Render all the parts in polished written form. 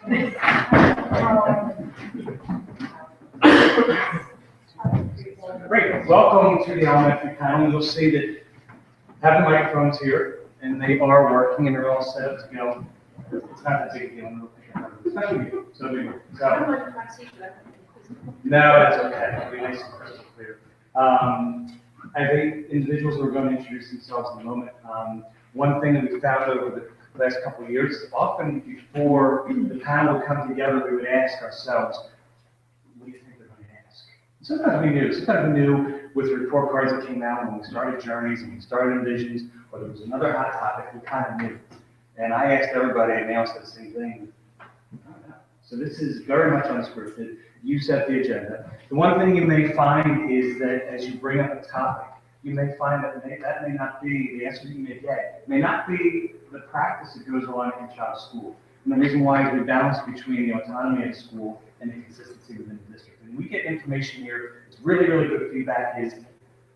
Great. Welcome to the elementary panel. You'll see that have the microphones here, and they are working, and they're all set up to go. It's not a big deal. It's not a big deal. So big. No, it's okay. It'll be nice and crystal clear. I think individuals are going to introduce themselves in a moment. One thing that we found over the last couple of years, often before the panel would come together, we would ask ourselves, what do you think they're going to ask? Sometimes we knew with the report cards that came out when we started Journeys and we started Envisions, or there was another hot topic, we kind of knew. And I asked everybody, and they all said the same thing. I don't know. So this is very much unscripted. You set the agenda. The one thing you may find is that as you bring up a topic, you may find that may not be the answer that you may get. It may not be the practice that goes on in your child's school. And the reason why is we balance between the autonomy of the school and the consistency within the district. And we get information here, it's really, really good feedback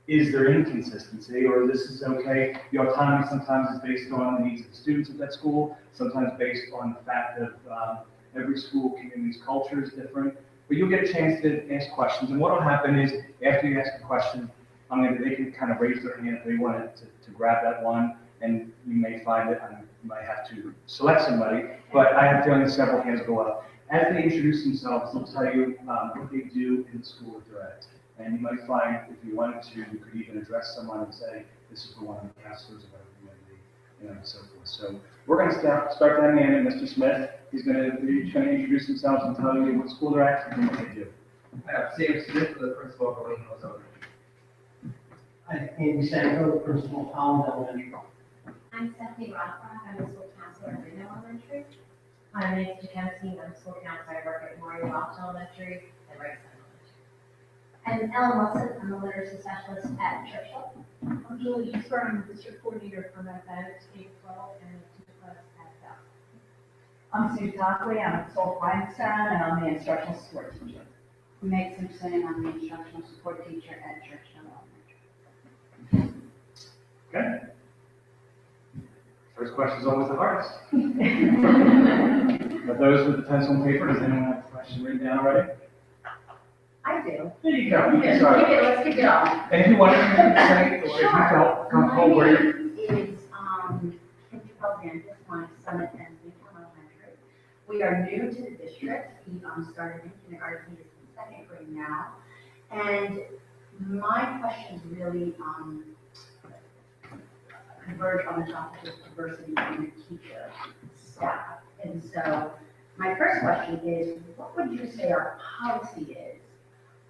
is there inconsistency, or this is okay? The autonomy sometimes is based on the needs of the students at that school, sometimes based on the fact that every school community's culture is different. But you'll get a chance to ask questions, and what will happen is after you ask a question, they can kind of raise their hand if they wanted to grab that one, and you may find that you might have to select somebody, but I have feeling several hands go up. As they introduce themselves, they'll tell you what they do in the school that they're at. And you might find, if you wanted to, you could even address someone and say, this is for one of the counselors, or whatever it might be, and so forth. So we're going to start that man, Mr. Smith. He's going to introduce himself and tell you what school they're at and what they do. Sam Smith, the principal of Rolling Hills Elementary. I'm Andy Sanko, the principal of Holland Elementary. I'm Stephanie Rothbach. I'm the school counselor at Reno Elementary. I'm Nancy Kempsey. I'm school counselor. I work at Memorial Welch Elementary and Rice Elementary. I'm Ellen Wilson. I'm a literacy specialist at Churchill. I'm Julie Easter. I'm the district coordinator for mathematics, K-12, and teacher class at Bell. I'm Sue Dockley. I'm a sole Feinstein, and I'm the instructional support teacher. Meg Simpson. I'm the instructional support teacher at Churchill Elementary. Okay. First question is always the hardest. But those with the pencil and paper, does anyone have a question written down already? I do. There you go. You can Let's start. kick it off. And if you want to say, or if you felt comfortable where you're. Is Kim Alexander, my son at Newtown Elementary. We are new to the district. We started in kindergarten, he's in second grade now. And my questions really converge on the topic of diversity in the teacher staff. And so my first question is, what would you say our policy is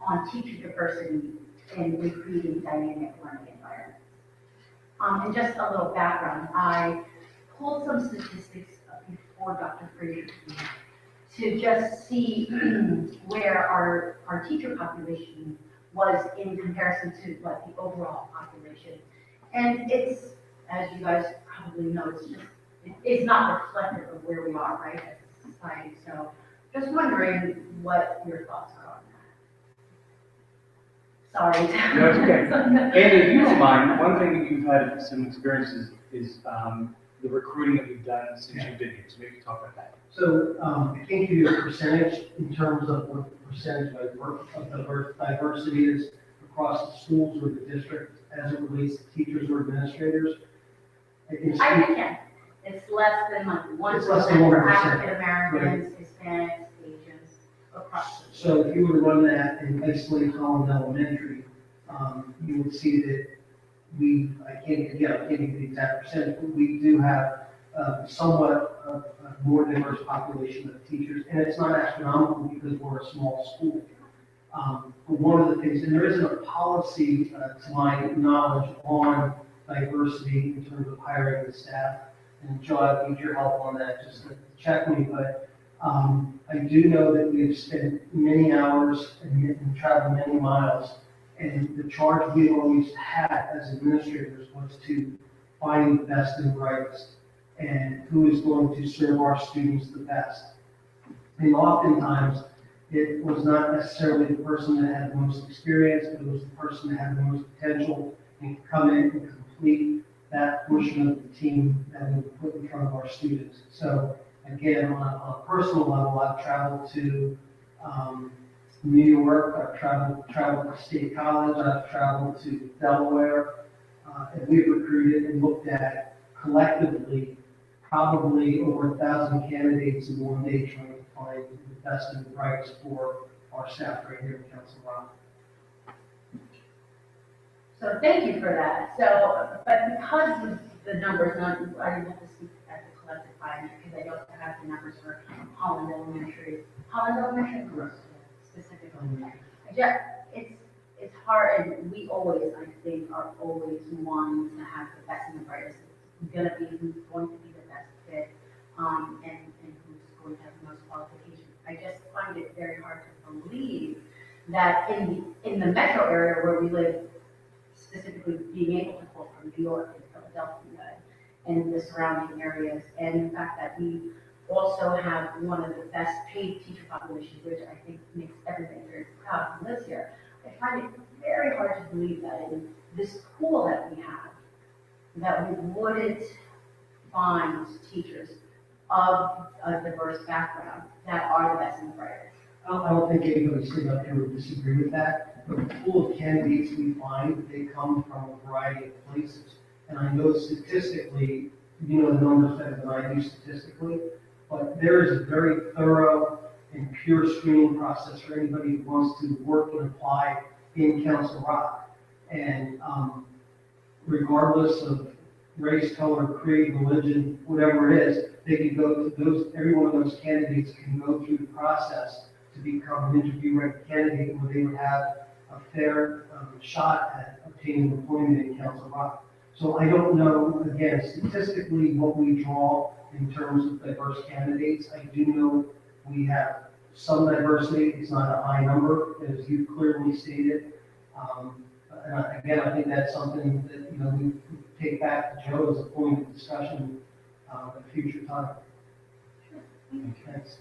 on teacher diversity in recruiting dynamic learning environments? And just a little background, I pulled some statistics before Dr. Fraser to just see where our teacher population was in comparison to like the overall population. And it's, as you guys probably know, it's not reflective of where we are, right, as a society. So just wondering what your thoughts are on that. Sorry. No, it's okay. Andy, if you don't mind, one thing that you've had some experiences is the recruiting that we've done since you've been here. So maybe talk about that. So I can't give you a percentage in terms of what the percentage of the diversity is across the schools or the district as it relates to teachers or administrators. I can. It's less than like 1% It's less than for 1%. African Americans, Hispanics, Asians, across the board. So if you were to run that in isolate Holland Elementary, you would see that I can't give you the exact percentage, but we do have somewhat a more diverse population of teachers, and it's not astronomical because we're a small school. But one of the things, and there isn't a policy to my knowledge on diversity in terms of hiring the staff, and Joe, I need your help on that, just to check me, but I do know that we've spent many hours and traveled many miles, and the charge we always had as administrators was to find the best and brightest, and who is going to serve our students the best. And oftentimes, it was not necessarily the person that had the most experience, but it was the person that had the most potential and could come in and complete that portion of the team that we put in front of our students. So again, on a personal level, I've traveled to, New York, I've traveled to State College, I've traveled to Delaware, and we've recruited and looked at collectively probably over 1,000 candidates in one day trying to find the best and the brightest for our staff right here in Council Rock. So thank you for that. So, but because of the numbers, I didn't have to speak at the collective body because I don't have the numbers for Holland Elementary. Holland Elementary, Correct. specifically. It's hard, and we always, I think, are always wanting to have the best and the brightest. It's gonna be who's going to be the best fit, and who's going to have the most qualifications. I just find it very hard to believe that in the metro area where we live, specifically being able to pull from New York and Philadelphia and the surrounding areas, and the fact that we also have one of the best paid teacher populations, which I think makes everybody very proud who lives here. I find it very hard to believe that in this pool that we have, that we wouldn't find teachers of a diverse background that are the best and the brightest. I don't think anybody sitting up here would disagree with that. The pool of candidates we find, they come from a variety of places. And I know statistically, you know the numbers better than I do statistically, but there is a very thorough and pure screening process for anybody who wants to work and apply in Council Rock. And regardless of race, color, creed, religion, whatever it is, they can go to those, every one of those candidates can go through the process to become an interview-ready candidate where they would have a fair shot at obtaining employment in Council Rock. So I don't know, again, statistically what we draw in terms of diverse candidates. I do know we have some diversity. It's not a high number, as you clearly stated. Again, I think that's something that, you know, we take back to Joe as a point of discussion at a future time. Thanks.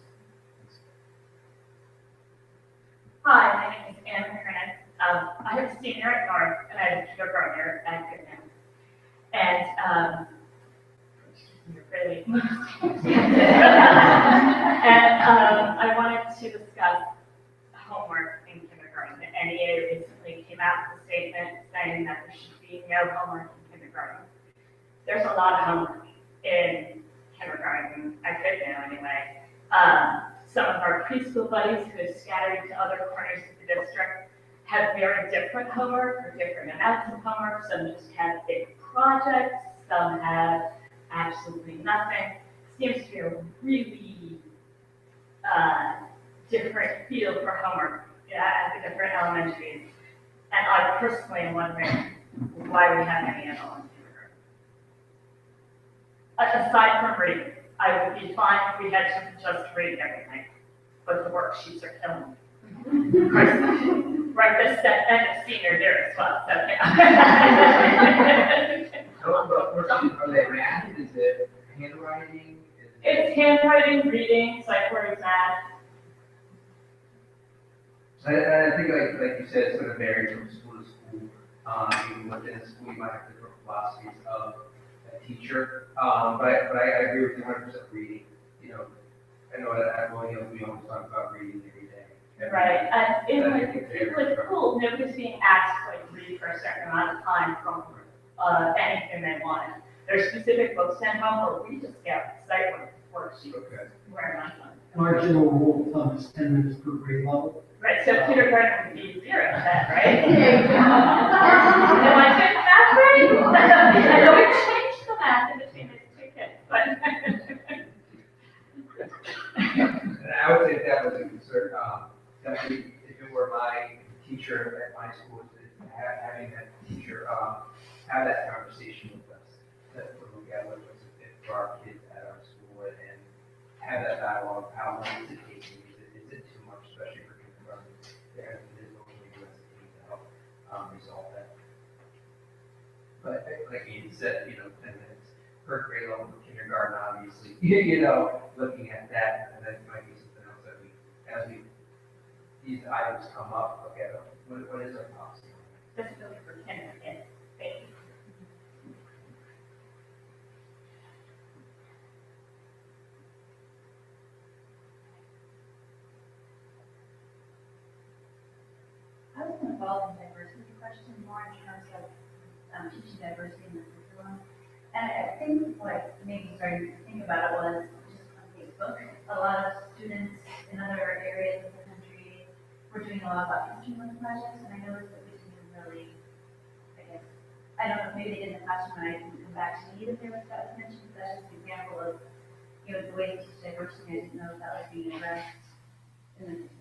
Hi, my name is Anne McKernan. I have a senior at North, and I have a kindergartner at Goodman. And, you're really and I wanted to discuss homework in kindergarten. The NEA recently came out with a statement saying that there should be no homework in kindergarten. There's a lot of homework in kindergarten, at Goodman anyway. Some of our preschool buddies who have scattered to other corners of the district have very different homework or different amounts of homework. Some just have big projects, some have absolutely nothing. Seems to be a really different field for homework at the different elementaries. And I personally am wondering why we have any at all in kindergarten. Aside from reading, I would be fine if we had to just read everything, but the worksheets are killing me. Right this end of senior year as well, so yeah. Are they math? Is it handwriting? It's handwriting, reading, sight words, math. I think like you said, it's going to vary from school to school. Even within a school, you might have different philosophies of a teacher. But I agree with you 100% reading. You know, I know at Williams we always talk about reading every day. Right, and in like school, nobody's being asked to like read for a certain amount of time from anything they want. There's specific books sent home, or we just get sight worksheets. Okay. Very much fun. Our general rule of thumb is 10 minutes per grade level. Right, so kindergarten would be 0 then, right? Am I doing the math right? I know we changed the math in between these two kids, but. And I would say that was a concern. Definitely, if it were my teacher at my school, having that teacher have that conversation with us, that we look at what's fit for our kids at our school and have that dialogue. How long is it taking? Is it too much, especially for kindergarten? There is only US to help resolve that. But like Ian said, 10 minutes per grade level for kindergarten, obviously, looking at that, and that might be something else that as these items come up, look at what is our policy? This is for kindergarten. involved in diversity question more in terms of teaching diversity in the curriculum. And I think what made me start to think about it was just on Facebook. A lot of students in other areas of the country were doing a lot about teaching those projects, and I noticed that we didn't really, I guess, I don't know, maybe they did in the classroom, and I didn't come back to me that there was that mentioned. That's just an example of, you know, the way to teach diversity. I didn't know if that was being addressed in the curriculum.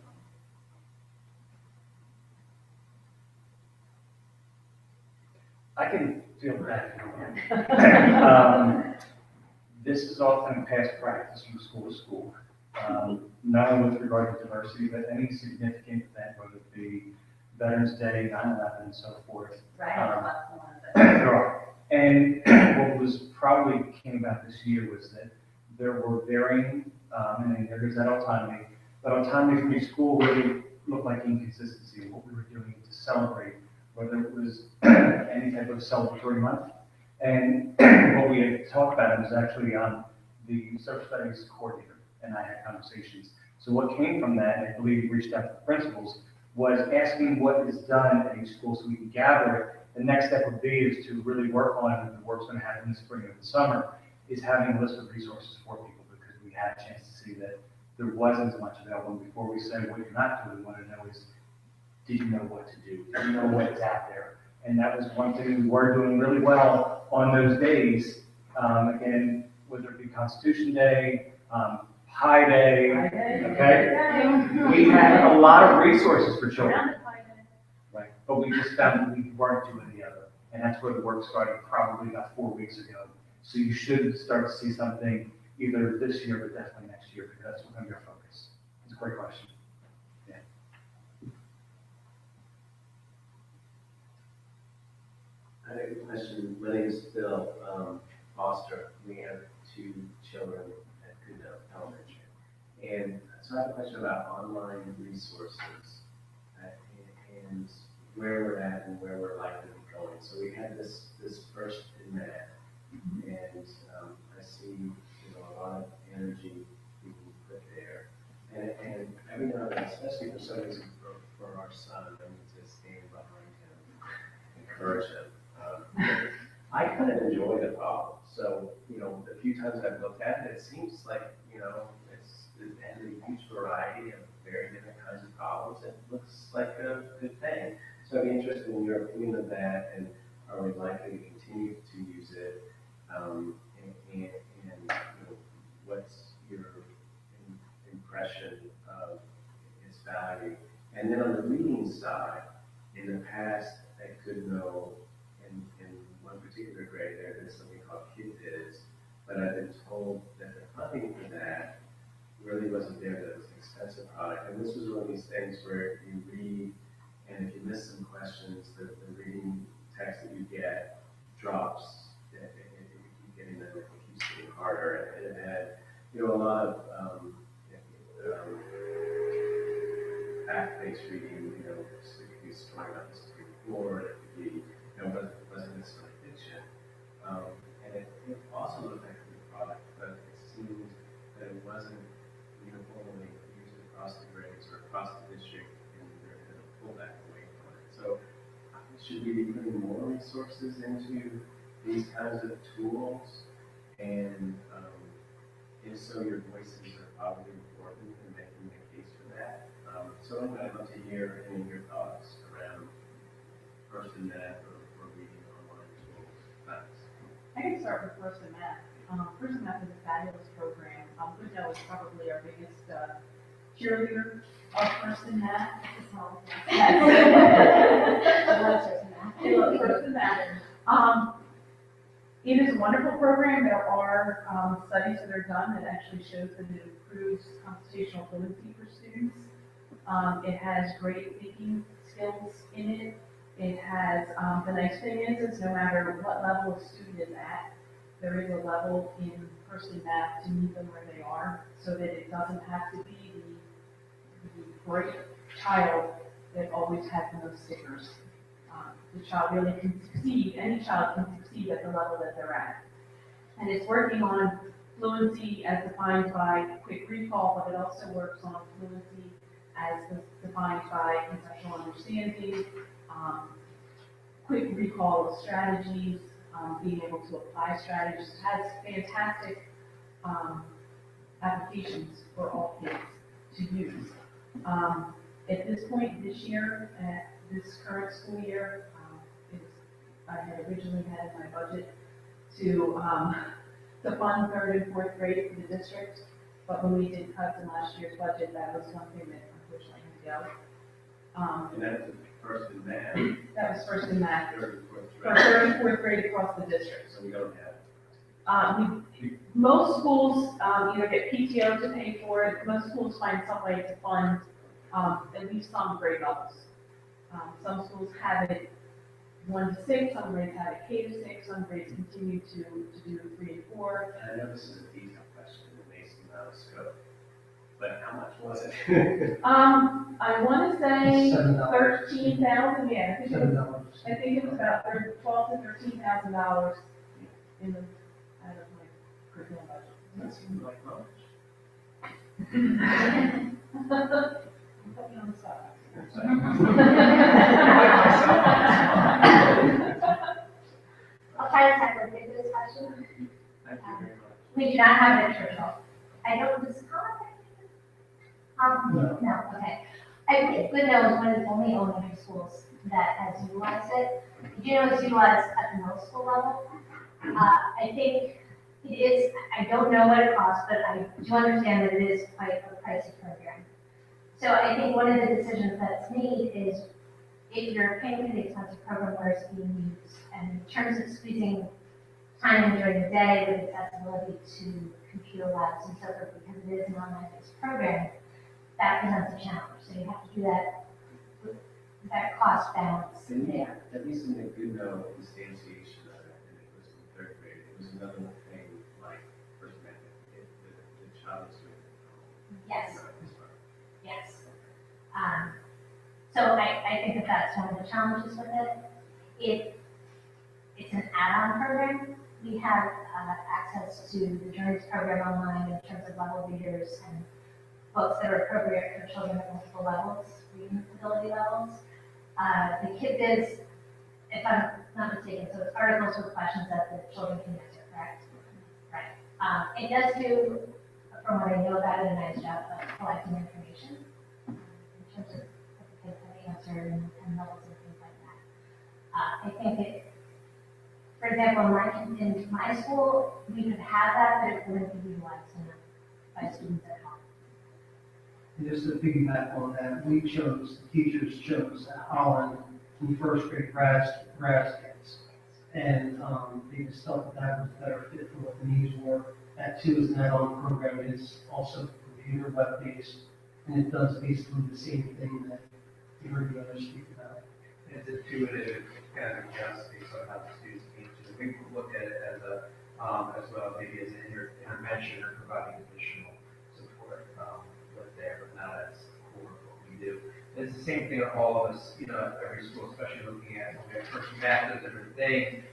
I can feel that. This is often past practice from school to school, not only with regard to diversity, but any significant event, whether it be Veterans Day, 9/11, and so forth. Right, lots of ones. There are. And what was probably came about this year was that there were varying, and there is that autonomy, but autonomy from each school really looked like inconsistency in what we were doing to celebrate, whether it was any type of celebratory month. And what we had talked about was actually on the social studies coordinator, and I had conversations. So what came from that, and I believe we reached out to the principals, was asking what is done at each school so we can gather it. The next step would be is to really work on, and the work's going to happen in the spring or the summer, is having a list of resources for people, because we had a chance to see that there wasn't as much available. And before we say what you're not doing, we want to know is, did you know what to do? Did you know what's out there? And that was one thing we were doing really well on those days. Again, whether it be Constitution Day, Pi Day, okay? We had a lot of resources for children. Right, but we just found that we weren't doing the other. And that's where the work started probably about 4 weeks ago. So you should start to see something either this year, but definitely next year, because that's going to be our focus. It's a great question. Yeah. I have a question. My name is Bill Foster. We have 2 children at Goodell Elementary. And so I have a question about online resources and where we're at and where we're likely to be going. So we had this first in math, and I see a lot of energy being put there. And every now and then, especially for some reason for our son, I need to stand behind him, encourage him. I kind of enjoy the problem. So, the few times I've looked at it, it seems like, it has a huge variety of very different kinds of problems. It looks like a good thing. So I'd be interested in your opinion of that, and are we likely to continue to use it? And what's your impression of its value? And then on the reading side, in the past, at Goodnow, in one particular grade, there's something called KidViz, but I've been told that the funding for that really wasn't there, that it was an expensive product. And this was one of these things where you read, and if you miss some questions, the reading text that you get drops. If you keep getting them, it keeps getting harder. And it had, a lot of fact-based reading, it could be a story about the Supreme Court, it could be, wasn't necessarily fiction. And it also looked like a good product, but it seemed that it wasn't uniformly used across the grades or across the district, and there's a pullback away from it. So should we be putting more resources into these kinds of tools? And if so, your voices are probably important in making the case for that. So I'd love to hear any of your thoughts around First in Math or reading online tools. Thanks. I can start with First in Math. First in Math is a fabulous program. Goodnow is probably our biggest cheerleader of First in Math. They love First in Math. It is a wonderful program. There are studies that are done that actually shows that it improves computational fluency for students. It has great thinking skills in it. It has, the nice thing is no matter what level a student is at, there is a level in First in Math to meet them where they are, so that it doesn't have to be the bright child that always has the most stickers. The child really can succeed, any child can succeed at the level that they're at. And it's working on fluency as defined by quick recall, but it also works on fluency as defined by conceptual understanding, quick recall of strategies, being able to apply strategies, has fantastic applications for all kids to use. At this point this year, this current school year, I had originally had in my budget to fund third and fourth grade for the district, but when we did cuts in last year's budget, that was something that unfortunately had to go. And that was first in math, That was first in math, third and fourth for grade. third and fourth grade across the district. So we don't have. Most schools either get PTO to pay for it, most schools find some way to fund at least some grade levels. Some schools have it 1 to 6, some grades have it K to 6, some grades continue to do 3 and 4. And I know this is a detailed question, it may seem out of scope, but how much was it? I want to say $7. 13,000, yeah, I think it was, $7. I think it was about $12,000 to $13,000 in the, out of my curriculum budget. That seems like much. Put me on the spot. I'll try to tackle a bit of this question. Thank you very much. We do not have an intern. I don't discuss. No. No, okay. I think Goodnow is one of the only elementary schools that has utilized it. Do you know it's utilized at the middle school level? I think it is, I don't know what it costs, but I do understand that it is quite a pricey program. So I think one of the decisions that's made is if you're paying for the expensive program where it's being used, and in terms of squeezing time in during the day with accessibility to computer labs and so forth, because it is an online-based program, that presents a challenge. So you have to do that cost balance there. At least in the Goodnow instantiation of it, and it was in third grade, it was another thing like first method, the child was doing it. Yes. Yes. So I think that that's one of the challenges with it. It's an add-on program. We have access to the Journeys program online in terms of level readers and books that are appropriate for children at multiple levels, reading ability levels. The Kid Biz, if I'm not mistaken, so it's articles with questions that the children can answer, correct? Right. It does do, from what I know about it, a nice job of collecting information in terms of what the kids have answered and levels and things like that. I think it, for example, in my school, we could have that, but it wouldn't be utilized enough by students at home. And just to piggyback on that, the teachers chose at Holland in first grade RAS kids. And they just felt that was a better fit for what the needs were. That too is an add-on program. It is also computer web-based, and it does basically the same thing that you heard the others speak about. It's intuitive, kind of adjusts based on how the students need to. We looked at it as a, as well, maybe as an intervention or providing additional support with there, but not as core of what we do. It's the same thing at all of us, at every school, especially looking at when we have first math, those different things.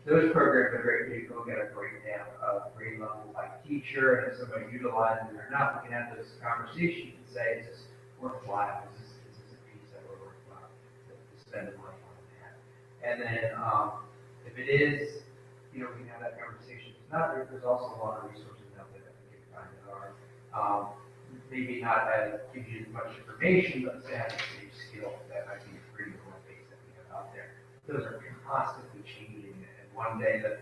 Those programs are great, you go get a breakdown of grade level by teacher, and if somebody utilizes it or not, we can have this conversation and say, is this worthwhile? Is this a piece that we're worthwhile to spend the money on that? And then, if it is, we can have that conversation. If not, there's also a lot of resources out there that we can find that are, maybe not as, gives you as much information, but say have the same skill that might be free or base that we have out there. Those are constantly changing, and one day the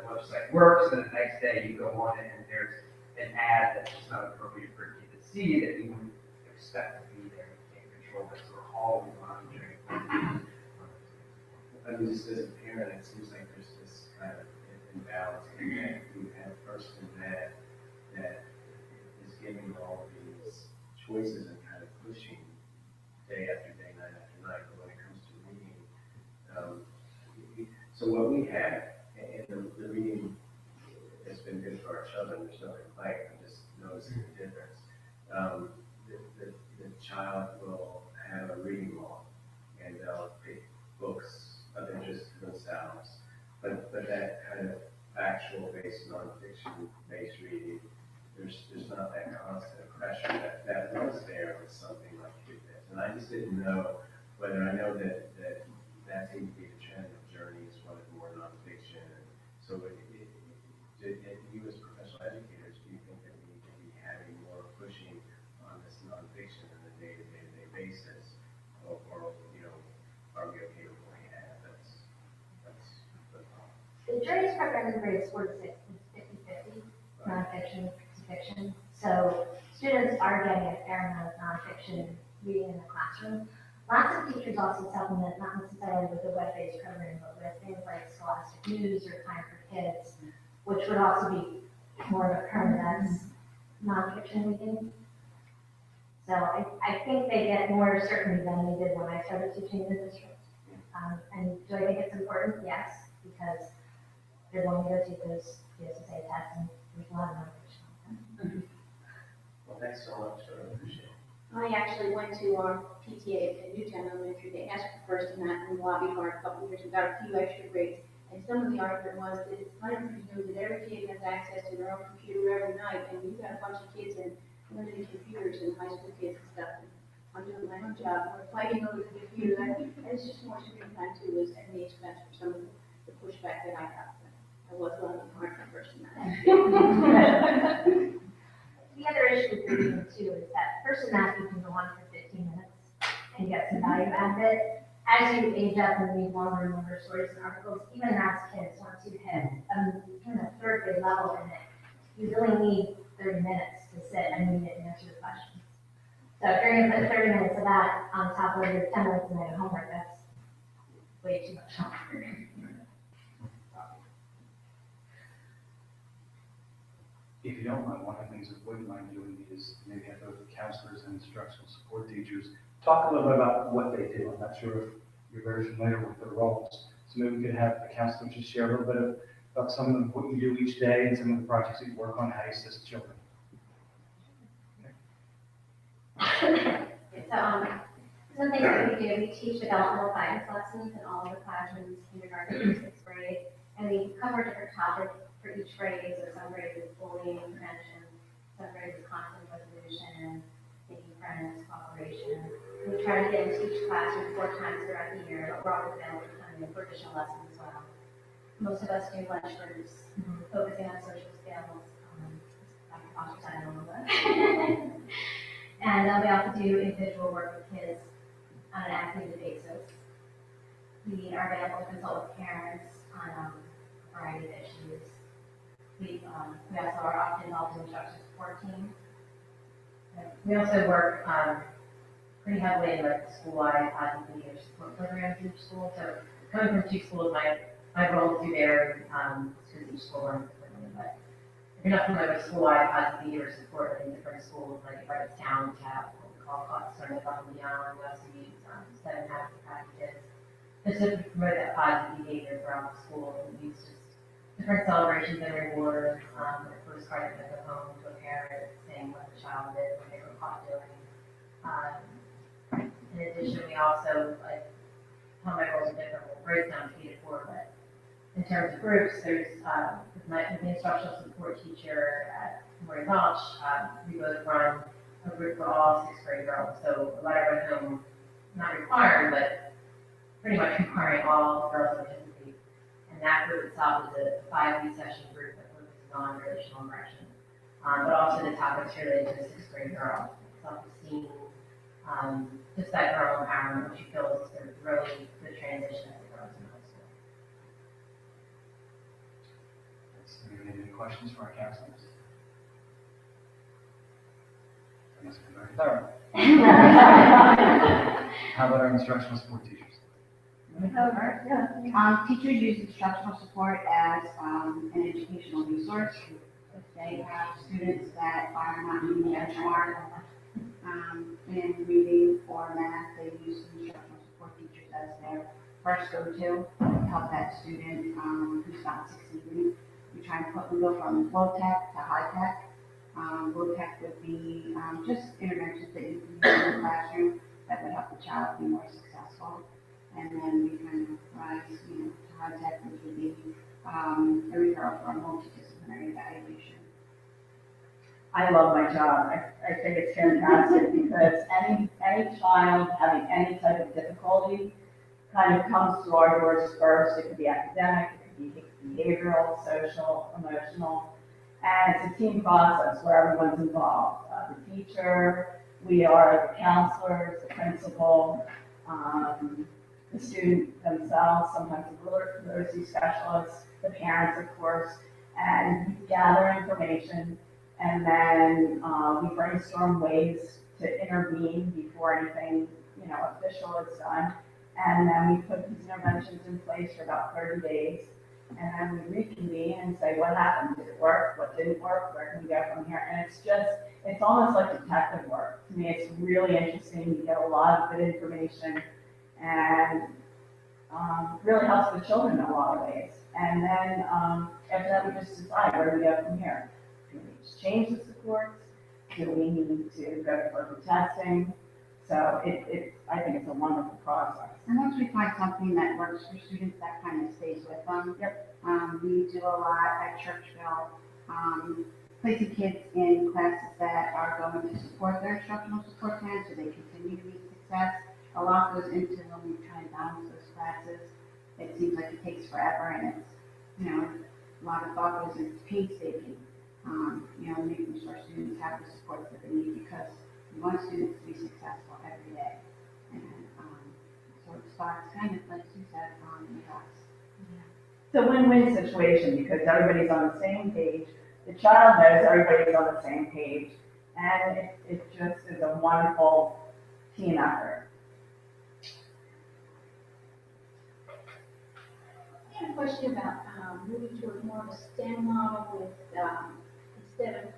website works, and the next day you go on it and there's an ad that's just not appropriate for a kid to see that you wouldn't expect to be there. You can't control that, so we're always monitoring. I mean, just as a parent, it seems like there's this kind of imbalance in that you have first in that is giving all these choices and kind of pushing day after day, night after night, but when it comes to reading, so what we have, and the reading has been good for our children, there's no complaint, I'm just noticing the difference. The child will have a reading log, and they'll pick books of interest to themselves, but that kind of factual based, non-fiction based reading, there's not that constant pressure that was there with something like Kid Biz. And I just didn't know whether I know that seems to be the trend of journeys, wanted more nonfiction. So you as professional educators, do you think that we need to be having more pushing on this nonfiction on a day-to-day basis? Or, are we okay with what we have? That's the thought. The Journeys program in grades 4 to 6 is 50/50, nonfiction to fiction. So students are getting a fair amount of nonfiction reading in the classroom. Lots of teachers also supplement, not necessarily with the web-based program, but with things like Scholastic News or Time for Kids, which would also be more of a current events nonfiction reading. So I think they get more certainty than they did when I started teaching in the district. And do I think it's important? Yes, because they're going to go take those PSSA tests and there's a lot of nonfiction. Well, thanks so much. I appreciate it. I actually went to our PTA at Newtown Elementary. They asked for first in that in the lobby hard a couple of years and got a few extra grades. And some of the argument was that it's wonderful to know that every kid has access to their own computer every night, and you've got a bunch of kids and limited computers and high school kids and stuff. And I'm doing my own job. We're fighting over the computer. And it's just more screen time too, is at the expense for some of the pushback that I got. I was lobbying hard for first in that. The other issue with reading too is that first in math you can go on for 15 minutes and get some value out of it. As you age up and read longer and longer stories and articles, even as kids, once you hit kind of third grade level in it, you really need 30 minutes to sit and read it and answer the questions. So if you're going to put 30 minutes of that on top of your 10 minutes a night of homework, that's way too much homework. If you don't mind, one of the things I wouldn't mind doing is maybe have both counselors and instructional support teachers talk a little bit about what they do. I'm not sure if you're very familiar with their roles. So maybe we could have the counselor just share a little bit about some of what you do each day and some of the projects that you work on, how you assist children. Some things that we do, we teach developmental science lessons in all of the classrooms, kindergarten through 6th grade, and we cover different topics for each grade. So some grades is bullying prevention, some grades is conflict resolution, making friends, cooperation. And we try to get into each classroom 4 times throughout the year, but we're always available for additional lessons as well. Most of us do lunch groups, focusing on social skills, Dr. Foster said I don't know that. And we also do individual work with kids on an as-needed basis. We are available to consult with parents on a variety of issues. We also are often involved in the instruction support team. We also work pretty heavily in like the school-wide positive behavior support programs in each school. So coming from 2 schools, my roles do vary because each school runs differently. But if you're not familiar with school-wide positive behavior support in different schools, like Wrightstown, we have what we call Starting Above and Beyond. We also use 7 habits packages. Specifically to promote that positive behavior throughout the school. And we use just different celebrations and rewards, the postcard that they go home to a parent saying what the child did, what they were caught doing. In addition, we also, like, how my roles are different, we'll break down 3 to 4, but in terms of groups, there's, with the instructional support teacher at Murray Welch, we both run a group for all 6th grade girls. So a letter went home, not required, but pretty much requiring all girls to participate. And that group itself is a 5-week session group that focuses on relational aggression, but also the topics related to the 6th grade girl, self-esteem, just that girl empowerment, which she feels is a really good transition as it goes in high school. Any questions for our counselors? I must be very thorough. How about our instructional support teachers? Teachers use instructional support as an educational resource. If they have students that are not meeting the benchmark in reading or math, they use instructional support teachers as their first go-to to help that student who's not succeeding. We try and go from low tech to high tech. Low tech would be just interventions that you can use in the classroom that would help the child be more successful. And then we kind of rise, to high tech, which would be a referral for a multidisciplinary evaluation. I love my job. I think it's fantastic because any child having any type of difficulty kind of comes to our doors first. It could be academic, it could be behavioral, social, emotional. And it's a team process where everyone's involved. The teacher, we are the counselors, the principal, the student themselves, sometimes the literacy specialists, the parents, of course, and we gather information, and then we brainstorm ways to intervene before anything, official is done. And then we put these interventions in place for about 30 days. And then we reconvene and say, what happened? Did it work? What didn't work? Where can we go from here? And it's almost like detective work. To me, it's really interesting. You get a lot of good information and really helps the children in a lot of ways. And then after that, we just decide where do we go from here. Do we just change the supports? Do we need to go further testing? So I think it's a wonderful process. And once we find something that works for students, that kind of stays with them. Yep. We do a lot at Churchville, placing kids in classes that are going to support their instructional support plan so they continue to be success. A lot goes into when we try and balance those classes. It seems like it takes forever, and it's, a lot of thought goes into painstaking, making sure students have the supports that they need, because we want students to be successful every day. And so it starts kind of like you said, in class. It's a win-win situation because everybody's on the same page. The child knows everybody's on the same page, and it just is a wonderful team effort. I have a question about moving toward more of a STEM model with, instead of,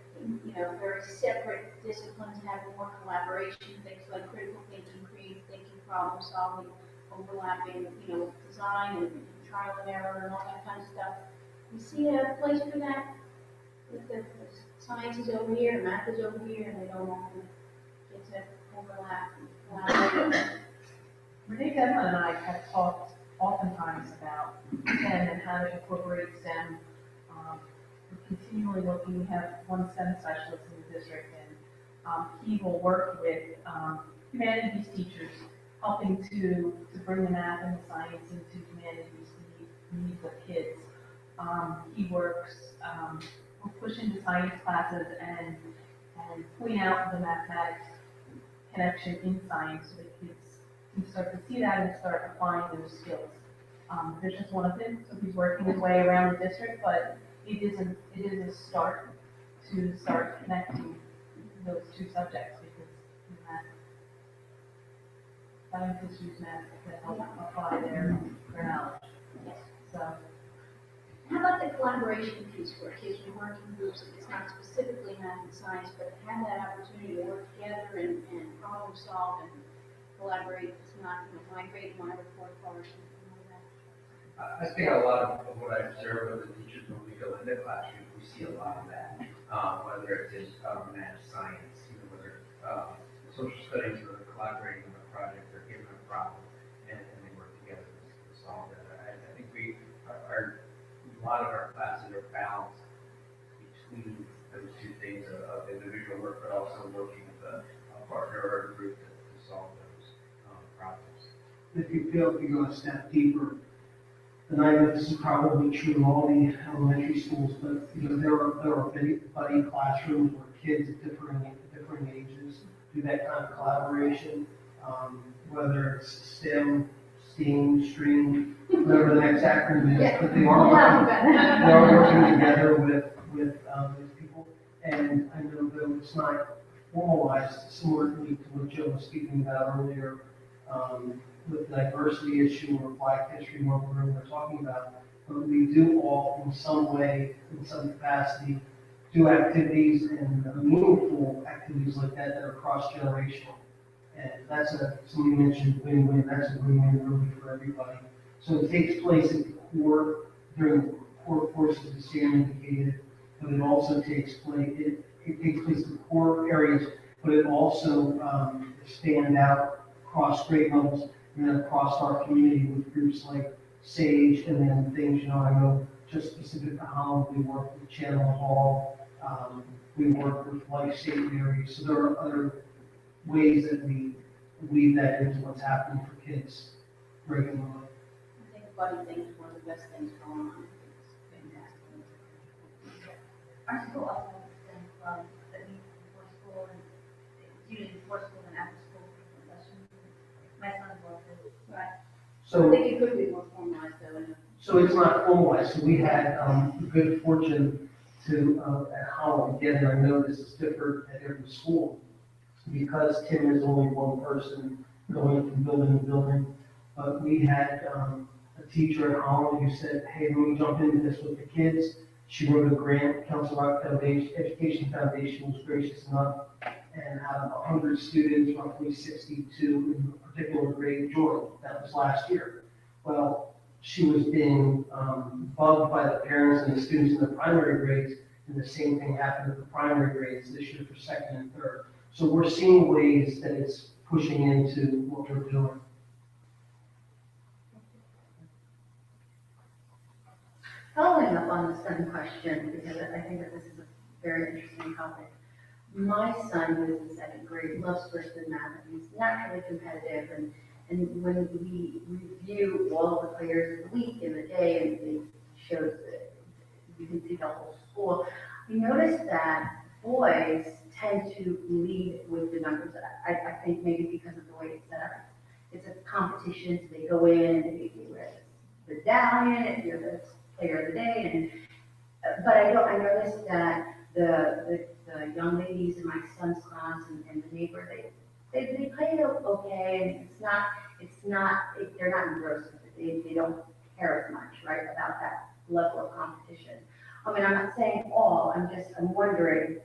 very separate disciplines, having more collaboration, things like critical thinking, creative thinking, problem solving, overlapping, design and trial and error and all that kind of stuff. You see a place for that? With the science is over here, math is over here, and they don't often get to overlap and collaborate. Renee Devlin and I have talked oftentimes about STEM and how to incorporate STEM. We're continually looking, we have one STEM specialist in the district, and he will work with humanities teachers, helping to bring the math and the science into humanities needs of kids. He works, we'll push into science classes and point out the mathematics connection in science so that kids can start to see that and start applying those skills. There's just one of them, so he's working his way around the district, but it is a start to start connecting those two subjects, because scientists use math to help apply their knowledge. So. How about the collaboration piece where kids are working in groups, and it's not specifically math and science, but have that opportunity to work together and problem solve and collaborate? It's not, my grade, my report card, or something like that. I think a lot of what I observe with the teachers when we go into classrooms, we see a lot of that. Whether it's math, science, whether social studies, or collaborating on a project or given a problem, and they work together to solve it. I think a lot of our classes are balanced between those two things of individual work, but also working with a partner or a group to solve those problems. If you feel you go a step deeper, and I know this is probably true in all the elementary schools, but there are buddy classrooms where kids at different ages do that kind of collaboration, whether it's STEM, STEAM, STREAM, whatever the next acronym is, but they are working together with those people. And I know though it's not formalized, similarly to what Joe was speaking about earlier, with the diversity issue or Black history, what we're talking about, but we do all in some way, in some capacity, do activities and meaningful activities like that are cross-generational. And that's somebody mentioned win-win, that's a win-win really for everybody. So it takes place at the core, during the core courses, as Sam indicated, but it also takes place, it takes place in the core areas, but it also stand out across grade levels and then across our community with groups like SAGE and then things, I know just specific to Holland, we work with Channel Hall, We work with life-saving areas, so there are other ways that we weave that into what's happening for kids regularly. I think Buddy thing is one of the best things going on. It's fantastic. Our school also has STEM clubs that meet before school and it's usually before school and after school sessions. My son loves it. Right. So. I think it could be more formalized though, in a So it's not formalized, so we had, the good fortune to, at Holland, again, and I know this is different at every school, because Tim is only one person going from building to building, but we had, a teacher at Holland who said, hey, let me jump into this with the kids. She wrote a grant, Council Rock Foundation, Education Foundation was gracious enough, and out of 100 students, roughly 62 in a particular grade joined. That was last year. Well, she was being bugged by the parents and the students in the primary grades, and the same thing happened at the primary grades this year for second and third. So we're seeing ways that it's pushing into what we're doing. Following up on the STEM question, because I think that this is a very interesting topic. My son, who is in second grade, loves first and math, and he's naturally competitive, and when we review all of the players of the week and the day, and it shows that you can see the whole school, we noticed that boys tend to lead with the numbers. I think maybe because of the way it's set up. It's a competition, so they go in and they wear the medallion, if you're the player of the day, but I noticed that the young ladies in my son's class and the neighbor, they play it okay, and they're not engrossed with it. They don't care as much, right, about that level of competition. I mean, I'm not saying all, I'm wondering,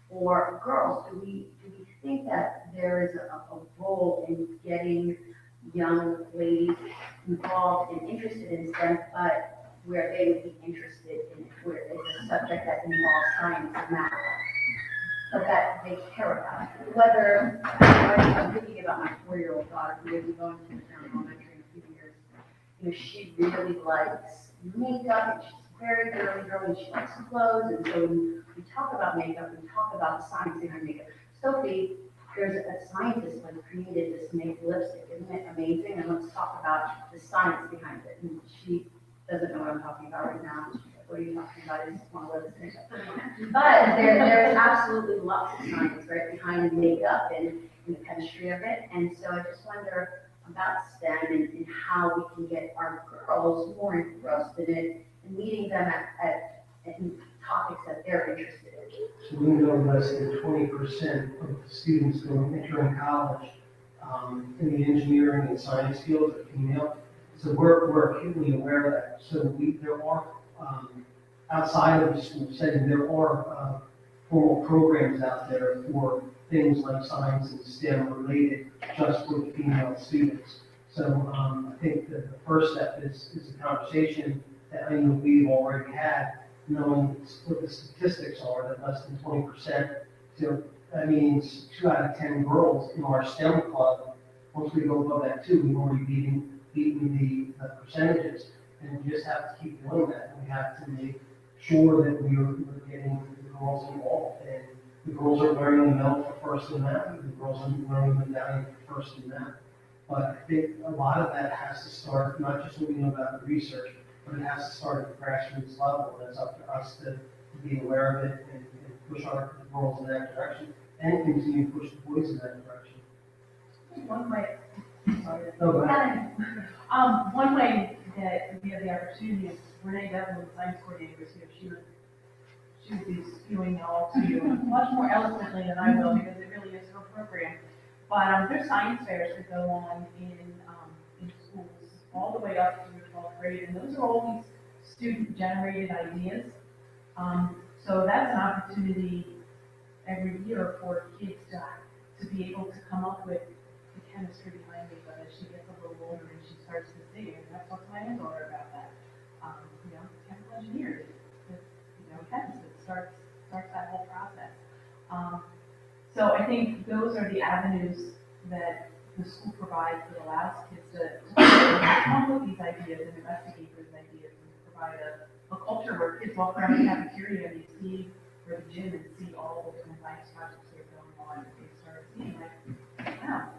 for girls, do we think that there is a role in getting young ladies involved and interested in STEM, but where they would be interested in, where it's a subject that involves science and math, but that they care about? Whether, I'm thinking about my 4-year-old daughter, who will be going to the town elementary in a few years. She really likes makeup, and she's very girly, and she likes clothes, and so when we talk about makeup, we talk about the science behind makeup. Sophie, there's a scientist who created this makeup lipstick, isn't it amazing? And let's talk about the science behind it. And she doesn't know what I'm talking about right now. She's like, what are you talking about? I just want to wear this makeup. But there's absolutely lots of science right behind makeup and the chemistry of it. And so I just wonder about STEM and how we can get our girls more engrossed in it and meeting them at topics that they're interested in. So we know less than 20% of the students entering college in the engineering and science fields are female. So we're acutely aware of that. So there are, outside of the school setting, there are formal programs out there for things like science and STEM related just for the female students. So I think that the first step is a conversation that I know we've already had, knowing what the statistics are, that less than 20%. So that means 2 out of 10 girls in our STEM club. Once we go above that 2, we've already beaten the percentages, and we just have to keep doing that. We have to make sure that we're getting the girls involved, and the girls are learning the medal for first in math, and the girls are learning the medallion for first in math. But I think a lot of that has to start, not just what we know about the research, but it has to start at the grassroots level, and it's up to us to be aware of it and push our girls in that direction, and continue to push the boys in that direction. One way, sorry. No, go ahead. One way that we have the opportunity is Renee Devlin, the science coordinator, is here. She would be spewing it all to you much more eloquently than I will, because it really is her program. But there's science fairs that go on in schools all the way up to 12th grade, and those are all these student-generated ideas. So that's an opportunity every year for kids to be able to come up with the chemistry behind it. But as she gets a little older and she starts to see, and that's what my daughter about that. Chemical engineer, chemist that starts that whole process. So I think those are the avenues that the school provides that allows kids to come up with these ideas and investigate those ideas and provide a culture where kids walk around the cafeteria and they see for the gym and see all the different science projects that are going on, and they start seeing like, wow,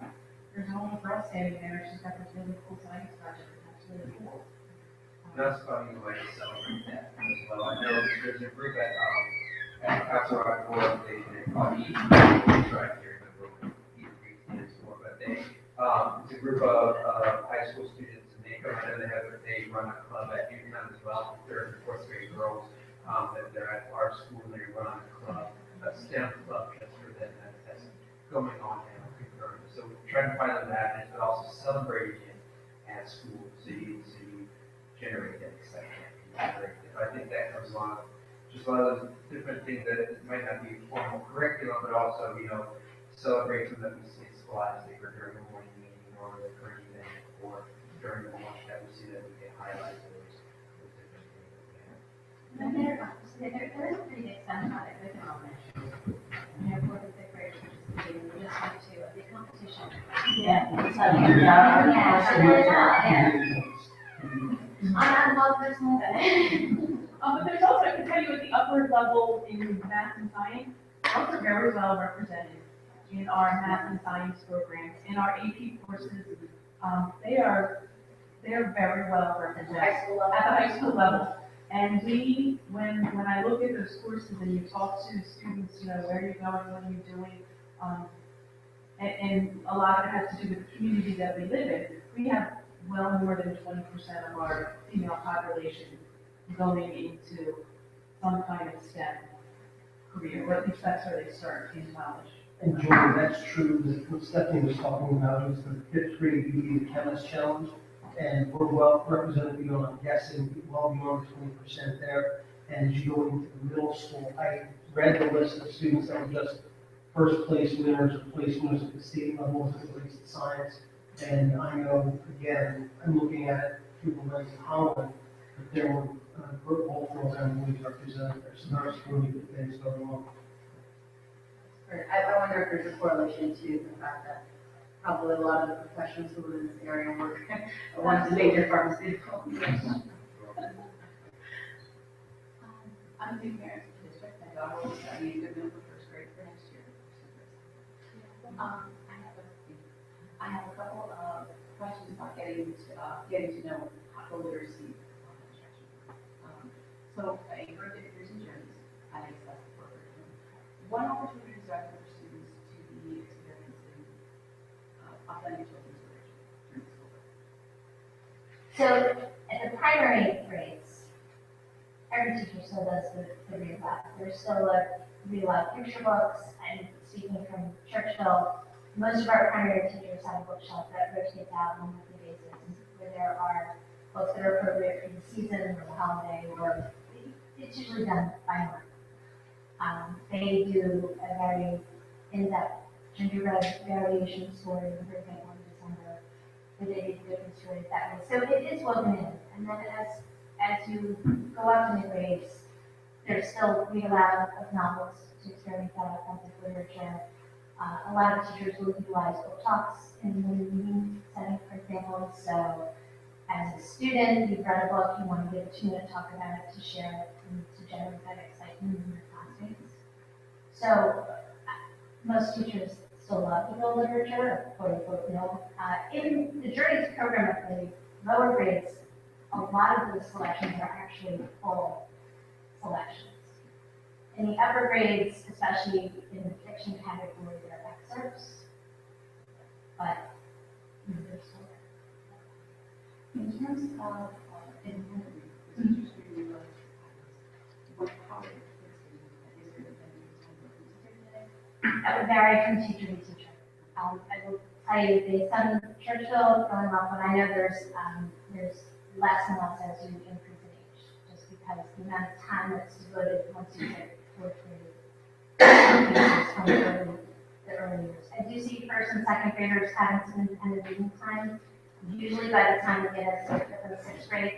there's a little girl standing there, she's got this really cool science project, and that's really cool. That's funny, the way to celebrate that as well. I know there's a group at Castle Rock Board, they call it right here, the group, stands for, but they, it's a group of high school students, and they come in, they run a club at Newtown as well, third and fourth grade girls, that they're at our school, and they run a club, a STEM club just for them, that's going on now, concurrent. So we're trying to find them that, but also celebrating it at school, so you generate that excitement. I think that comes along, just a lot of those different things that might not be formal curriculum, but also, celebration that we see in scholastic or during the morning meeting or the current event or during the lunch that we see that we can highlight those different things that we have. And there is a pretty big STEM project with elementary. And there were the fifth graders participating, we just went to a big competition. Yeah. So, yeah, so there's that, yeah. I'm not involved personally, but. But there's also, I can tell you at the upward level in math and science, those are very well represented in our math and science programs, in our AP courses. They're very well represented High school level. at the high school level. And when I look at those courses and you talk to students, where are you going, what are you doing? And a lot of it has to do with the community that we live in. We have well more than 20% of our female population going into some kind of STEM career, or at least that's where they start in college. And Jordan, that's true, that what Stephanie was talking about is the fifth grade BD, the chemist challenge, and we're well represented beyond, I'm guessing, well beyond 20% there. And as you go into the middle school, I read the list of students that were just first place winners or place winners at the state level as it relates to science. And I know, again, I'm looking at it through the lens of Holland, but there were all four families represented there, so there's really good things going on. I wonder if there's a correlation to the fact that probably a lot of the professionals who are in this area work, want to major pharmaceutical. I'm a new parent of the district, my daughter will study in Goodman for first grade for next year. I have a couple of questions about getting to know literacy. So I heard that there's in journeys, I accept the program. What opportunities are there for students to be experiencing authentic children's literature during school? So at the primary grades, every teacher still does the read aloud. There's still a read aloud picture books, and speaking from Churchville, most of our primary teachers have a bookshelf that rotates out on a monthly basis, where there are books that are appropriate for the season or the holiday, or it's usually done by month. They do a very in-depth gingerbread variation story, for example, in December, where they make a difference to it that way. So it is woven in, and then as you go up in the grades, there's still read aloud of novels to experience that authentic literature. A lot of teachers will utilize book talks in the meeting setting, for example. So as a student, you've read a book, you want to give a 2-minute talk about it, to share it, and to generate that excitement in your classmates. So most teachers still love to build literature, quote unquote, in the Journeys program at the lower grades, a lot of those selections are actually full selections. In the upper grades, especially in the fiction category, there are excerpts, but there's still In terms of independent readers, teachers really love what part of the is there a that would vary from teacher to teacher. I will tell you, based on Churchville, growing up, when I know there's less and less as you increase in age, just because the amount of time that's devoted once you hit fourth grade, from the early years. I do see first and second graders having some independent reading time, usually by the time they get to fifth and sixth grade,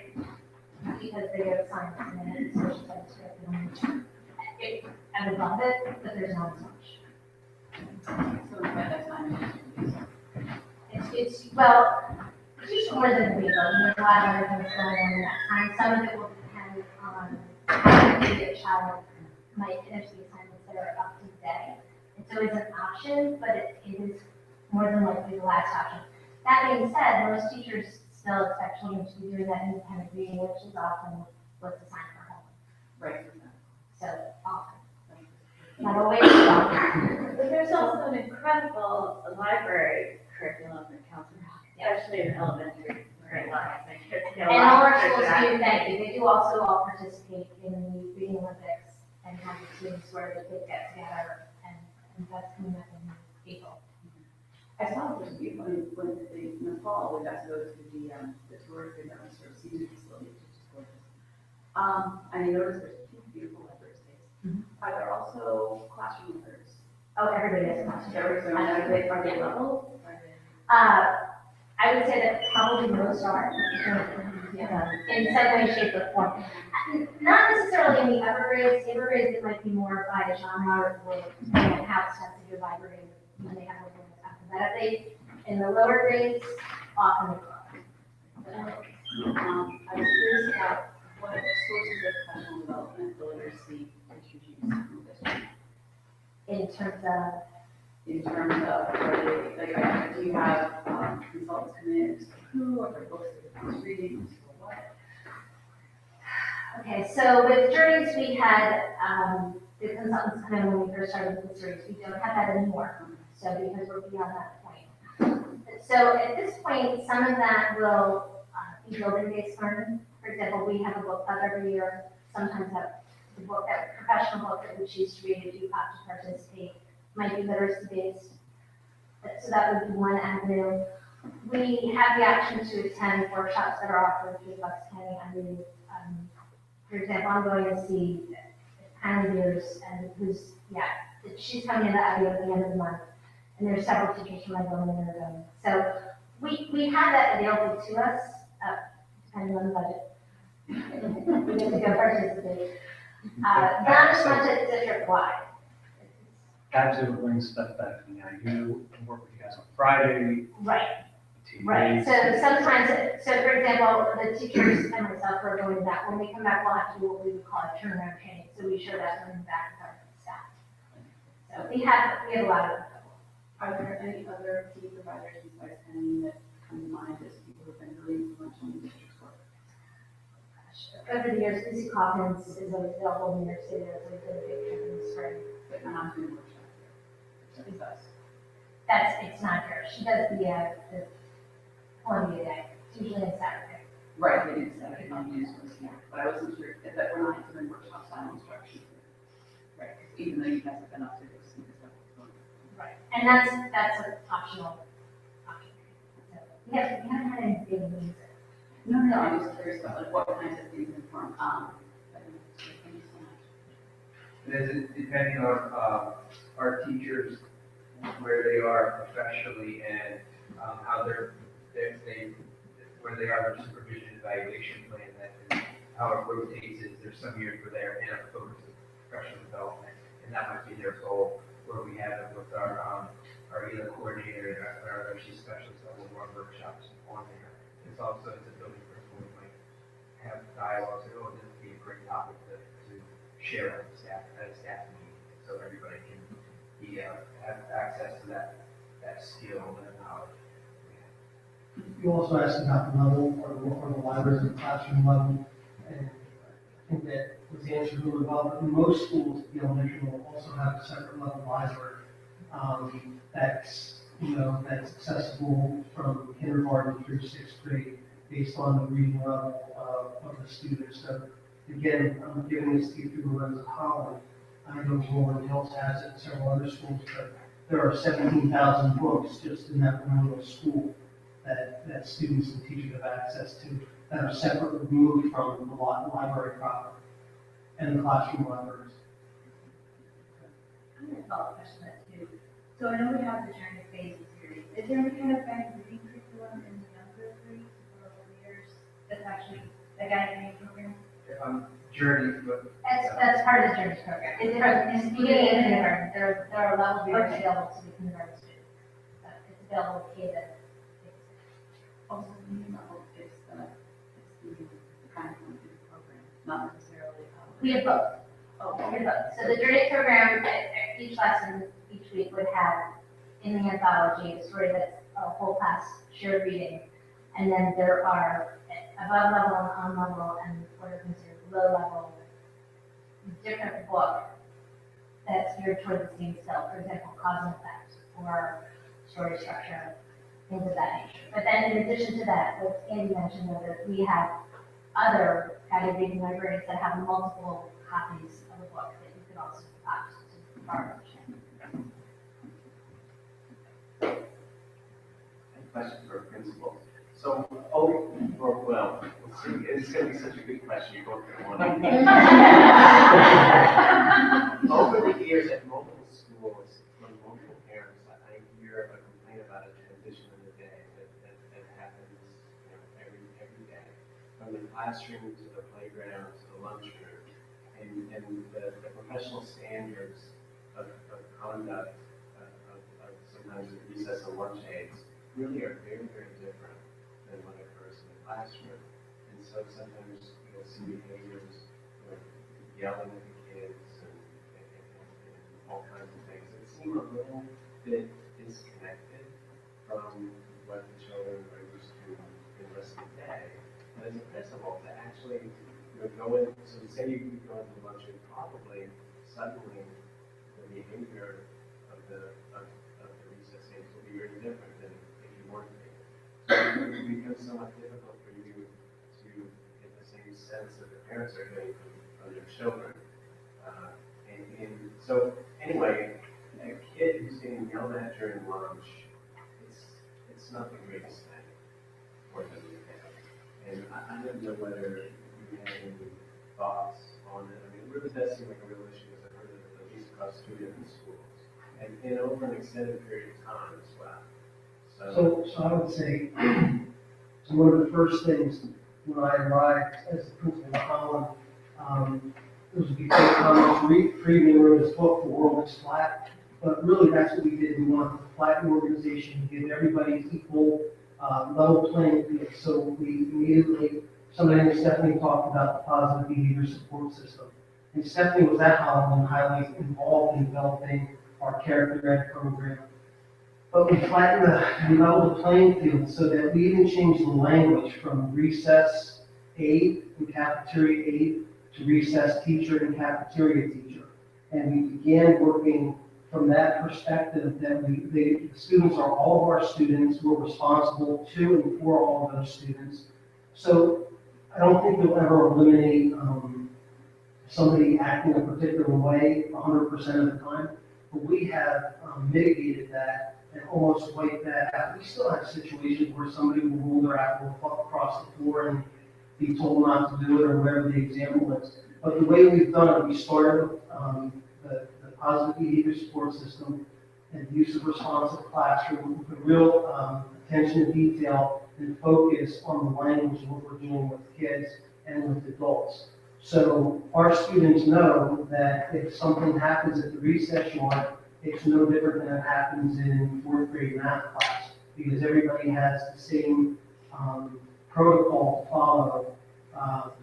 because they go to science and then social studies curriculum. I would love it, but there's not as much. So we spend that time It's usually more than a week, but there's a lot of other things going on in that time. Some of it will depend on how quickly the child might finish the assignments that are up to date. It's always an option, but it is more than likely the last option. That being said, most teachers still expect children to be doing that independent reading, which is often what's assigned for homework. Right. So often. Not always, but But there's also an incredible library curriculum that counts, especially in elementary grade levels. Like, kids get a And lot all our of schools that. do, thank you, they do also all participate in the reading Olympics and have the students where they could get together, and that's coming up in April. I saw it was beautiful in the fall, we got to go to the tour through the sort of senior facility, which is gorgeous. And I noticed there's two beautiful library spaces. Are there also classroom libraries? Oh, everybody has a classroom. Everything, are they level? I would say that probably most are, in some way, shape, or form. Not necessarily in the upper grades, it might be more by genre or depending on how extensive your library is, when they have a little bit alphabetically. In the lower grades, often they are. I was curious about what sources of professional development the literacy teachers use in the district. In terms of, Are they, like, do you have consultants come in, who, are there books that are reading, or what? okay, so with juries, we had, the consultants come in when we first started with the series. We don't have that anymore, so because we're beyond that point. So at this point, some of that will be building-based learning. For example, we have a book club every year. Sometimes the book, that professional book that we choose to read, if you have to participate, might be literacy-based. So that would be one avenue. We have the option to attend workshops that are offered through Bucks County under, for example, I'm going to see Pioneers, and she's coming into IO at the end of the month, and there's several teachers from my building that are going. So we have that available to us, depending on the budget. We get to go participate. Not as much as district-wide. Absolutely bring stuff back from the IU, and work with you guys on Friday. Right. TVs. Right, so sometimes, for example, the teachers and myself are going to that, when we come back, we'll have to do what we would call a turnaround training, so we show that when back with our staff. So we have a lot of. Are there any other key providers besides Penny that come to mind as people who've been really influential in the district's work? Over the years, Lucy Coffins is always available in New York City, there's always been a big trip in the spring. But not doing workshops. It's us. It's not her, she does the Columbia Day, it's usually on Saturday. Right, they didn't say it on news was here, but I wasn't sure if that we're not doing workshops on instruction. Right, even though you guys have been up to this and stuff. Right, and that's an optional option. So, we haven't had any big needs. No, I'm just curious about like what kinds of things inform, thank you so much. And is it depending on, our teachers, where they are professionally and, how where they are in their supervision evaluation plan, that how it rotates is there's some years where they're in a focus of professional development, and that might be their goal, where we have it with our ELA coordinator and our literacy specialist that will run workshops on there. It's also, as a building principal, we might have dialogues, and this would be a great topic to share with the staff, at a staff meeting, so everybody can have access to that skill and knowledge. You also asked about the level or the libraries and classroom level, and I think that was answered really well. But most schools, the elementary will also have a separate level library that's accessible from kindergarten through sixth grade based on the reading level of the students. So again, I'm giving this to you through the lens of Holland. I know Rolling Hills has it, and several other schools, but there are 17,000 books just in that one little school that students and teachers have access to that are separately removed from the library proper and the classroom libraries. I'm gonna follow up question that too. So I know we have the journey phase series. Is there any kind of reading curriculum in the younger grades or years that's actually a guiding program? Journey, but That's part of the Journeys program. It's beginning in kindergarten, there are level groups available to the kindergarten students. It's available to kids. Also, the new level is the kind of program, not necessarily. We have both. So the Journeys program, each lesson, each week would have in the anthology a story that's a whole class shared reading. And then there are above level and on level and what are considered low level, different book that's geared toward the same skill. For example, cause and effect or story structure, things of that nature. But then in addition to that, what Andy mentioned, that we have other guided reading libraries that have multiple copies of a book that you could also opt to borrow. Question for a principal. So, well, let's see, it's going to be such a good question. You're both going to want to. Over the years at multiple schools, from multiple parents, I hear a complaint about a transition in the day that happens, every day, from the classroom to the playground to the lunchroom, and the professional standards of conduct of sometimes the recess and lunch aids really are very, very different than what occurs in the classroom. And so sometimes you'll see behaviors like yelling at the kids and all kinds of things that seem a little bit disconnected from what the children are used to in the rest of the day. But as a principal, to actually go in, so say you go into lunch and probably suddenly the behavior of the recess aids will be very different than it becomes somewhat difficult for you to get the same sense that the parents are getting from their children. And so, anyway, a kid who's getting yelled at during lunch, it's not the greatest thing for them to have. And I don't know whether you have any thoughts on it. I mean, it really does seem like a real issue, as I've heard of at least across 2 different schools, and over an extended period of time as well. So I would say, one of the first things when I arrived as the principal in Holland, it was before Thomas Friedman wrote his book, The World is Flat. But really, that's what we did. We wanted to flatten the organization, give everybody equal level playing field. So we immediately, somebody named Stephanie talked about the positive behavior support system. And Stephanie was at Holland and highly involved in developing our character ed program. But we flattened the level playing field so that we even changed the language from recess aide and cafeteria aide to recess teacher and cafeteria teacher. And we began working from that perspective that the students are all of our students. We're responsible to and for all of those students. So I don't think we'll ever eliminate somebody acting a particular way 100% of the time. But we have mitigated that and almost wiped that out. We still have situations where somebody will roll their apple across the floor and be told not to do it or whatever the example is. But the way we've done it, we started with the positive behavior support system and use of responsive classroom with real attention to detail and focus on the language of what we're doing with kids and with adults. So our students know that if something happens at the recess yard, it's no different than it happens in 4th grade math class, because everybody has the same protocol to follow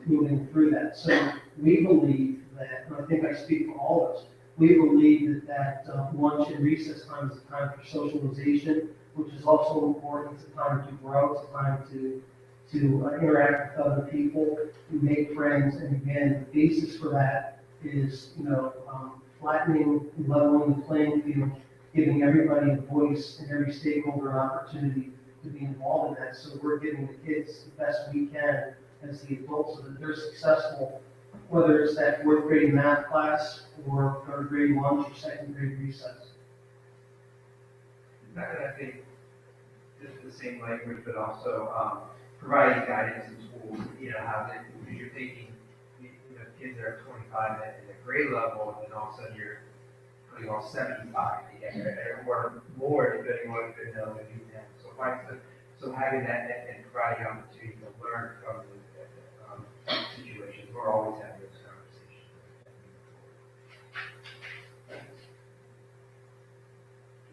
moving through that. So we believe that, and I think I speak for all of us, we believe that lunch and recess time is a time for socialization, which is also important. It's a time to grow. It's a time to interact with other people, to make friends. And again, the basis for that is, flattening and leveling the playing field, giving everybody a voice and every stakeholder an opportunity to be involved in that. So we're giving the kids the best we can as the adults so that they're successful, whether it's that 4th grade math class or 3rd grade lunch or 2nd grade recess. And I think this is the same language, but also providing guidance and tools, how they, because you're taking, kids that are 25 at a grade level, and then all of a sudden you're putting all 75 together, or more, depending on what you know and you have. So having that and providing opportunity to learn from the situations, we're always having those conversations.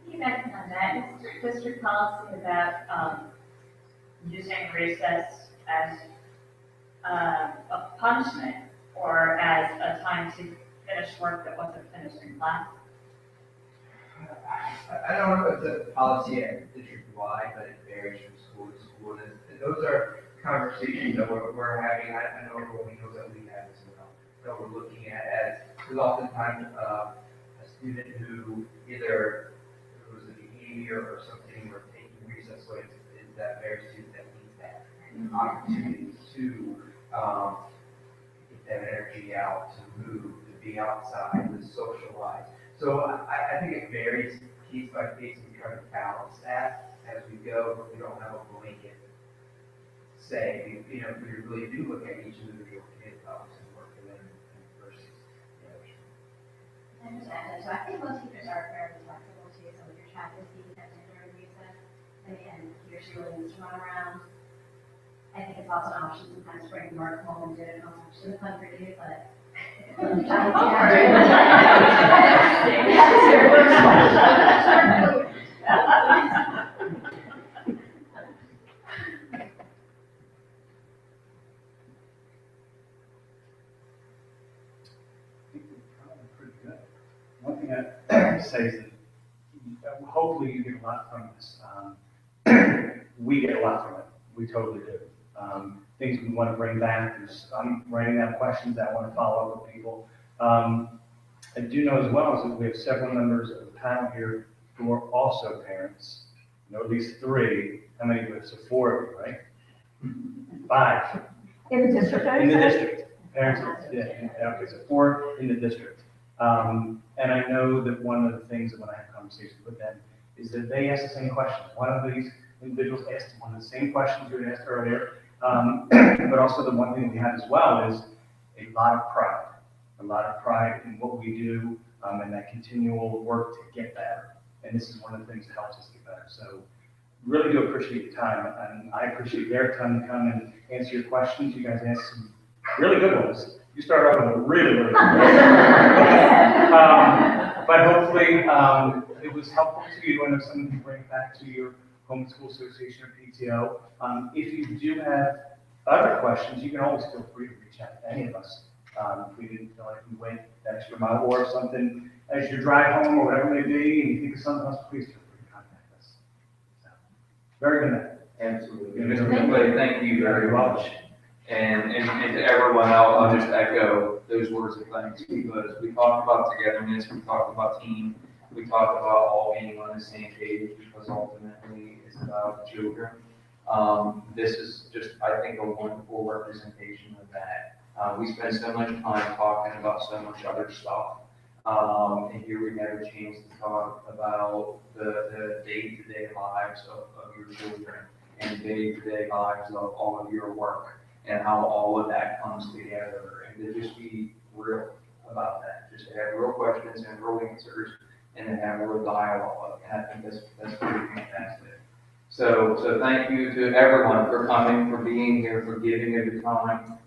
Piggybacking on that, is district policy about using recess as a punishment or as a time to finished work that wasn't finished in class? I don't know if it's a policy at district-wide, but it varies from school to school. And those are conversations that we're having. I know everyone knows that we have as well. That we're looking at as, because oftentimes, a student who either there was a behavior or something or taking recess away is that very student that needs that opportunity to, get that energy out, to move, to be outside, to socialize. So I think it varies case by case. We try to balance that as we go, but we don't have a blanket say. We really do look at each individual kid, obviously working in versus the others. And just add, so I think most teachers are fairly flexible too, so if your child is being tested during recess, and he or she really needs to run around, I think it's also an option sometimes bring work home and do it, not much to the fun for you, but. Pretty good. One thing I say is that hopefully you get a lot from this. We get a lot from it. We totally do. Things we want to bring back. I'm writing down questions that I want to follow up with people. I do know as well as that we have several members of the panel here who are also parents. You know, at least 3. How many of us? So 4 of you, right? 5. In the district, In the district. Parents, yeah, okay, so 4 in the district. And I know that one of the things that when I have conversations with them is that they ask the same questions. One of these individuals asked one of the same questions you had asked earlier. But also the one thing we have as well is a lot of pride in what we do, and that continual work to get better. And this is one of the things that helps us get better. So really do appreciate your time, and I appreciate their time to come and answer your questions. You guys asked some really good ones. You started off with a really, really good one. But hopefully it was helpful to you. I know some of you bring it back to your home school association or PTO. If you do have other questions, you can always feel free to reach out to any of us. If we didn't feel like we went that extra mile or something as you drive home or whatever it may be, and you think of something else, please feel free to contact us. So, very good night. Absolutely. Mr. McClay, thank you very much. And to everyone else, I'll just echo those words of thanks because we talked about togetherness, we talked about team, we talked about all being on the same page because ultimately it's about children. This is just, I think, a wonderful representation of that. We spend so much time talking about so much other stuff. And here we have a chance to talk about the day-to-day lives of your children and day-to-day lives of all of your work and how all of that comes together and to just be real about that. Just to have real questions and real answers and to have real dialogue. And I think that's pretty fantastic. So thank you to everyone for coming, for being here, for giving it the time.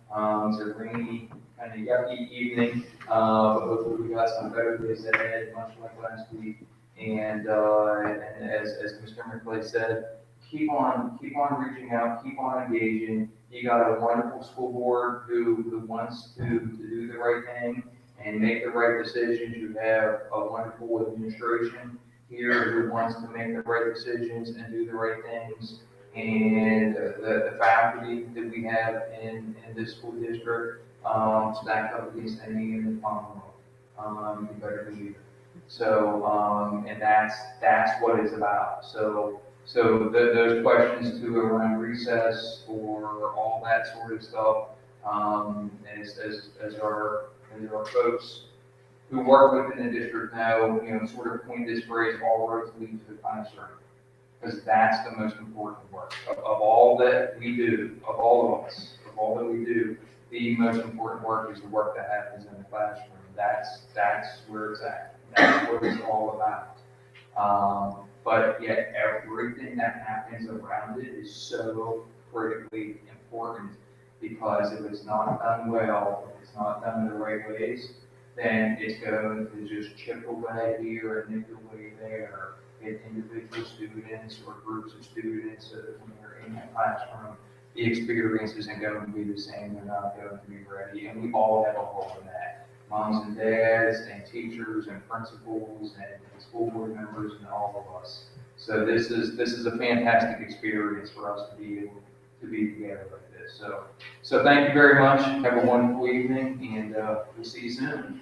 It's a rainy, kind of yucky evening, but hopefully we got some better days ahead, much like last week. And as Mr. McClay said, keep on reaching out, keep on engaging. You got a wonderful school board who wants to do the right thing and make the right decisions. You have a wonderful administration here who wants to make the right decisions and do the right things. And the faculty that we have in this school district stacked up against any in the Commonwealth. You better believe it. So, and that's what it's about. So those questions too around recess or all that sort of stuff, as our folks who work within the district know, sort of coined this phrase, all roads lead to the classroom. Because that's the most important work. Of all that we do, of all of us, of all that we do, the most important work is the work that happens in the classroom. That's where it's at. That's what it's all about. But yet everything that happens around it is so critically important because if it's not done well, if it's not done the right ways, then it's going to just chip away here and nip away there. Get individual students or groups of students so that when they're in the classroom, the experience isn't going to be the same. They're not going to be ready. And we all have a role in that. moms and dads and teachers and principals and school board members and all of us. So this is a fantastic experience for us to be able to be together like this. So thank you very much. Have a wonderful evening, and we'll see you soon.